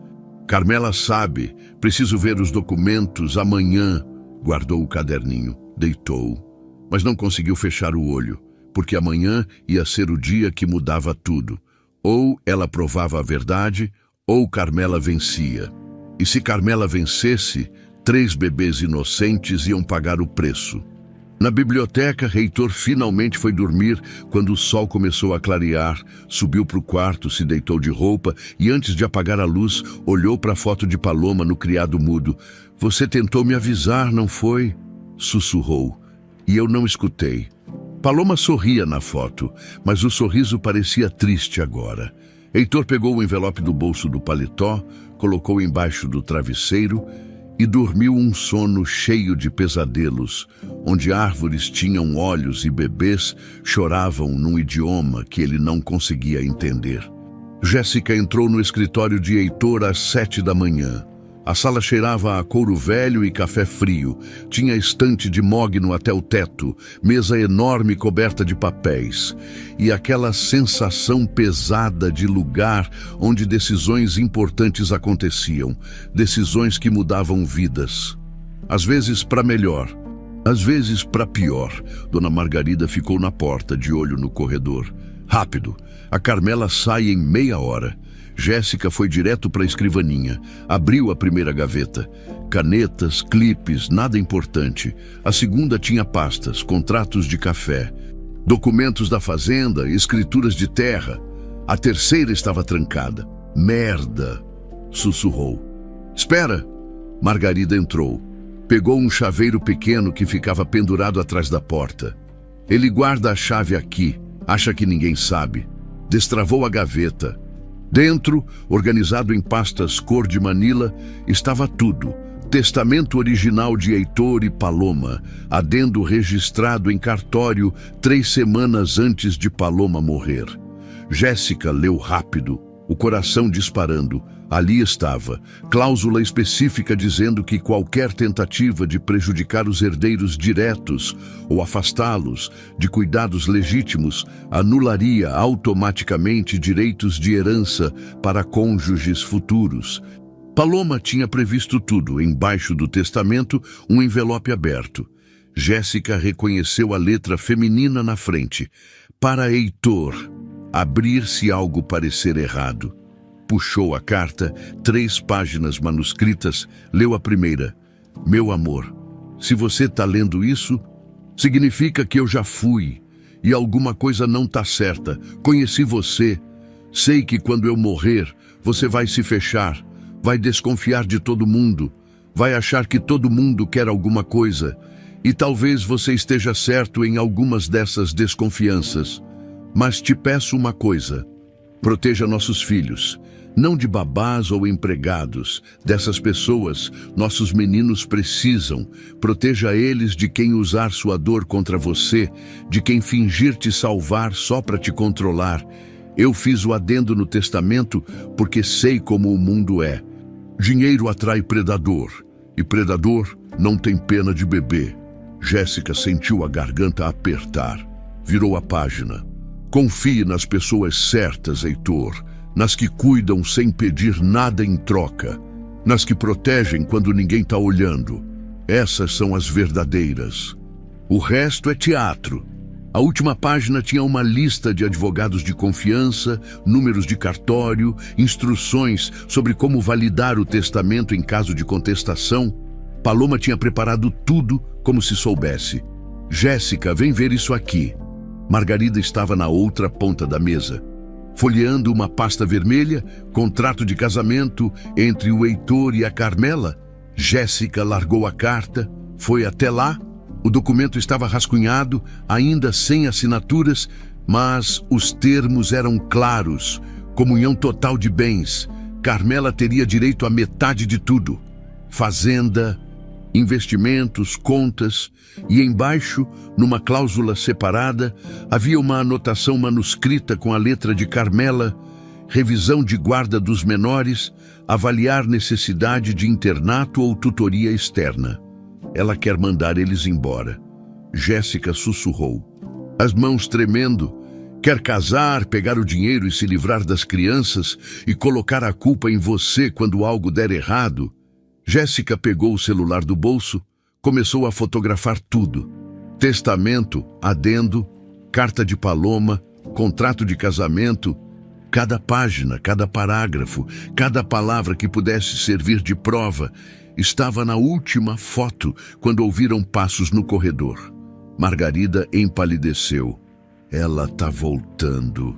Speaker 1: Carmela sabe, preciso ver os documentos amanhã. Guardou o caderninho, deitou, mas não conseguiu fechar o olho, porque amanhã ia ser o dia que mudava tudo. Ou ela provava a verdade, ou Carmela vencia. E se Carmela vencesse, 3 bebês inocentes iam pagar o preço. Na biblioteca, Heitor finalmente foi dormir quando o sol começou a clarear, subiu para o quarto, se deitou de roupa e antes de apagar a luz, olhou para a foto de Paloma no criado mudo. Você tentou me avisar, não foi? Sussurrou. E eu não escutei. Paloma sorria na foto, mas o sorriso parecia triste agora. Heitor pegou o envelope do bolso do paletó, colocou embaixo do travesseiro e dormiu um sono cheio de pesadelos, onde árvores tinham olhos e bebês choravam num idioma que ele não conseguia entender. Jéssica entrou no escritório de Heitor às 7 da manhã. A sala cheirava a couro velho e café frio. Tinha estante de mogno até o teto, mesa enorme coberta de papéis. E aquela sensação pesada de lugar onde decisões importantes aconteciam. Decisões que mudavam vidas. Às vezes para melhor, às vezes para pior. Dona Margarida ficou na porta, de olho no corredor. Rápido, a Carmela sai em meia hora. Jéssica foi direto para a escrivaninha, abriu a primeira gaveta. Canetas, clipes, nada importante. A segunda tinha pastas, contratos de café, documentos da fazenda, escrituras de terra. A terceira estava trancada. Merda! Sussurrou. Espera! Margarida entrou. Pegou um chaveiro pequeno que ficava pendurado atrás da porta. Ele guarda a chave aqui, acha que ninguém sabe. Destravou a gaveta. Dentro, organizado em pastas cor de Manila, estava tudo. Testamento original de Heitor e Paloma, adendo registrado em cartório 3 semanas antes de Paloma morrer. Jéssica leu rápido, o coração disparando. Ali estava, cláusula específica dizendo que qualquer tentativa de prejudicar os herdeiros diretos ou afastá-los de cuidados legítimos anularia automaticamente direitos de herança para cônjuges futuros. Paloma tinha previsto tudo, embaixo do testamento, um envelope aberto. Jéssica reconheceu a letra feminina na frente. Para Heitor, abrir se algo parecer errado. Puxou a carta, 3 páginas manuscritas, leu a primeira. Meu amor, se você está lendo isso, significa que eu já fui e alguma coisa não está certa. Conheci você. Sei que quando eu morrer, você vai se fechar, vai desconfiar de todo mundo, vai achar que todo mundo quer alguma coisa. E talvez você esteja certo em algumas dessas desconfianças. Mas te peço uma coisa. Proteja nossos filhos. Não de babás ou empregados. Dessas pessoas, nossos meninos precisam. Proteja eles de quem usar sua dor contra você, de quem fingir te salvar só para te controlar. Eu fiz o adendo no testamento porque sei como o mundo é. Dinheiro atrai predador, e predador não tem pena de bebê. Jéssica sentiu a garganta apertar. Virou a página. Confie nas pessoas certas, Heitor. Nas que cuidam sem pedir nada em troca, nas que protegem quando ninguém está olhando. Essas são as verdadeiras. O resto é teatro. A última página tinha uma lista de advogados de confiança, números de cartório, instruções sobre como validar o testamento em caso de contestação. Paloma tinha preparado tudo como se soubesse. Jéssica, vem ver isso aqui. Margarida estava na outra ponta da mesa, folheando uma pasta vermelha, contrato de casamento entre o Heitor e a Carmela. Jéssica largou a carta, foi até lá. O documento estava rascunhado, ainda sem assinaturas, mas os termos eram claros. Comunhão total de bens. Carmela teria direito à metade de tudo. Fazenda, investimentos, contas, e embaixo, numa cláusula separada, havia uma anotação manuscrita com a letra de Carmela: revisão de guarda dos menores, avaliar necessidade de internato ou tutoria externa. Ela quer mandar eles embora. Jéssica sussurrou, as mãos tremendo. Quer casar, pegar o dinheiro e se livrar das crianças e colocar a culpa em você quando algo der errado. Jéssica pegou o celular do bolso, começou a fotografar tudo. Testamento, adendo, carta de Paloma, contrato de casamento. Cada página, cada parágrafo, cada palavra que pudesse servir de prova estava na última foto quando ouviram passos no corredor. Margarida empalideceu. Ela tá voltando.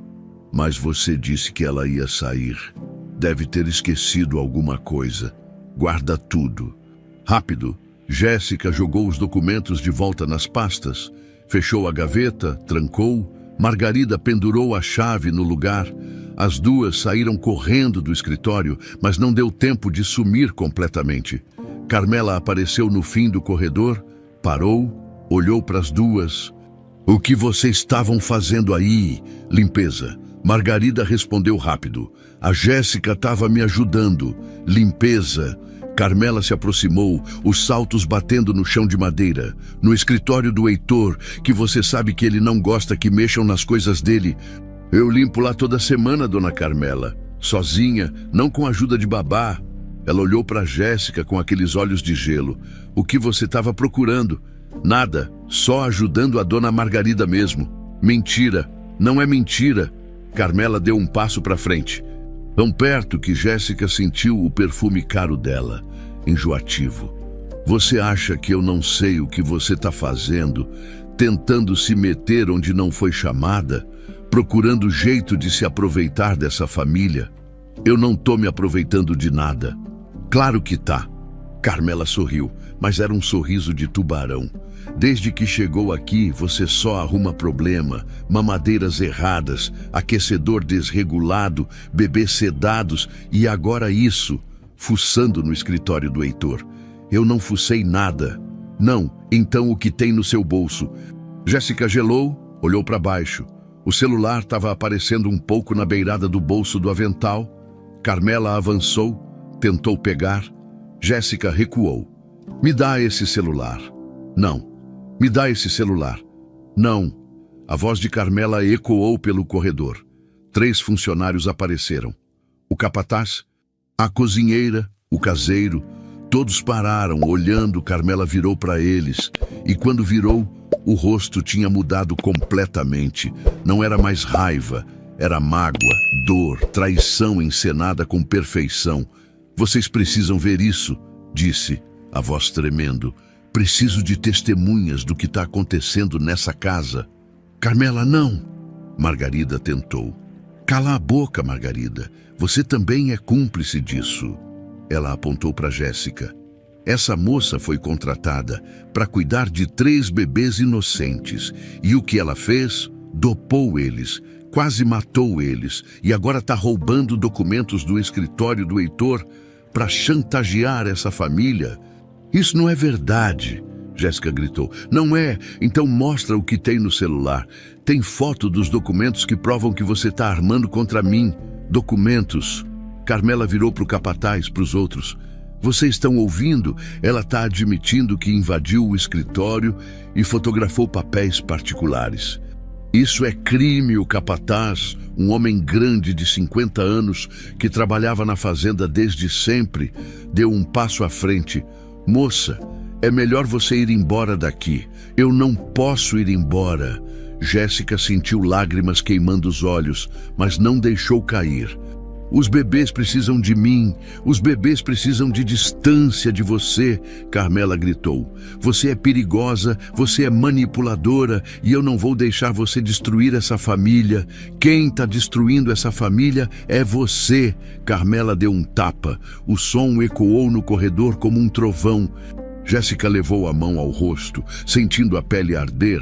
Speaker 1: Mas você disse que ela ia sair. Deve ter esquecido alguma coisa. Guarda tudo. Rápido. Jéssica jogou os documentos de volta nas pastas, fechou a gaveta, trancou. Margarida pendurou a chave no lugar. As duas saíram correndo do escritório, mas não deu tempo de sumir completamente. Carmela apareceu no fim do corredor, parou, olhou para as duas. O que vocês estavam fazendo aí? Limpeza. Margarida respondeu rápido. A Jéssica estava me ajudando. Limpeza. Carmela se aproximou, os saltos batendo no chão de madeira. No escritório do Heitor, que você sabe que ele não gosta que mexam nas coisas dele. Eu limpo lá toda semana, dona Carmela. Sozinha, não com a ajuda de babá. Ela olhou para Jéssica com aqueles olhos de gelo. O que você estava procurando? Nada, só ajudando a dona Margarida mesmo. Mentira, não é mentira. Carmela deu um passo para frente. Tão perto que Jéssica sentiu o perfume caro dela, enjoativo. Você acha que eu não sei o que você está fazendo, tentando se meter onde não foi chamada, procurando jeito de se aproveitar dessa família? Eu não tô me aproveitando de nada. Claro que tá. Carmela sorriu, mas era um sorriso de tubarão. Desde que chegou aqui, você só arruma problema, mamadeiras erradas, aquecedor desregulado, bebês sedados e agora isso, fuçando no escritório do Heitor. Eu não fucei nada. Não, então o que tem no seu bolso? Jéssica gelou, olhou para baixo. O celular estava aparecendo um pouco na beirada do bolso do avental. Carmela avançou, tentou pegar. Jéssica recuou. Me dá esse celular. Não. Me dá esse celular. Não. A voz de Carmela ecoou pelo corredor. 3 funcionários apareceram. O capataz, a cozinheira, o caseiro, todos pararam olhando. Carmela virou para eles e quando virou, o rosto tinha mudado completamente. Não era mais raiva, era mágoa, dor, traição encenada com perfeição. Vocês precisam ver isso, disse, a voz tremendo. Preciso de testemunhas do que está acontecendo nessa casa. Carmela, não. Margarida tentou. Cala a boca, Margarida. Você também é cúmplice disso. Ela apontou para Jéssica. Essa moça foi contratada para cuidar de 3 bebês inocentes. E o que ela fez? Dopou eles, quase matou eles. E agora está roubando documentos do escritório do Heitor para chantagear essa família. Isso não é verdade, Jéssica gritou. Não é? Então mostra o que tem no celular. Tem foto dos documentos que provam que você está armando contra mim. Documentos. Carmela virou para o capataz, para os outros. Vocês estão ouvindo? Ela está admitindo que invadiu o escritório e fotografou papéis particulares. Isso é crime. O capataz, um homem grande de 50 anos que trabalhava na fazenda desde sempre, deu um passo à frente. Moça, É melhor você ir embora daqui. Eu não posso ir embora. Jéssica sentiu lágrimas queimando os olhos, mas não deixou cair. Os bebês precisam de mim. Os bebês precisam de distância de você, Carmela gritou. Você é perigosa, você é manipuladora e eu não vou deixar você destruir essa família. Quem está destruindo essa família é você. Carmela deu um tapa. O som ecoou no corredor como um trovão. Jéssica levou a mão ao rosto, sentindo a pele arder.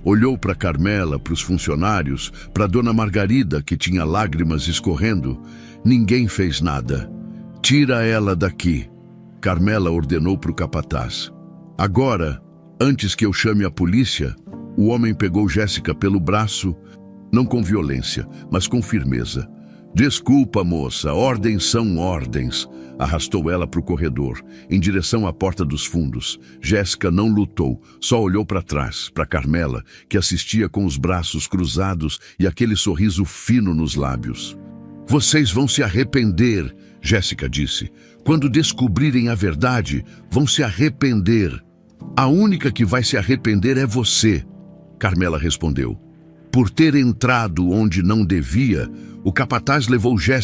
Speaker 1: Olhou para Carmela, para os funcionários, para Dona Margarida, que tinha lágrimas escorrendo. Ninguém fez nada. Tira ela daqui, Carmela ordenou para o capataz. Agora, antes que eu chame a polícia, o homem pegou Jéssica pelo braço, não com violência, mas com firmeza. Desculpa, moça, ordens são ordens. Arrastou ela para o corredor, em direção à porta dos fundos. Jéssica não lutou, só olhou para trás, para Carmela, que assistia com os braços cruzados e aquele sorriso fino nos lábios. Vocês vão se arrepender, Jéssica disse. Quando descobrirem a verdade, vão se arrepender. A única que vai se arrepender é você, Carmela respondeu. Por ter entrado onde não devia, o capataz levou Jéssica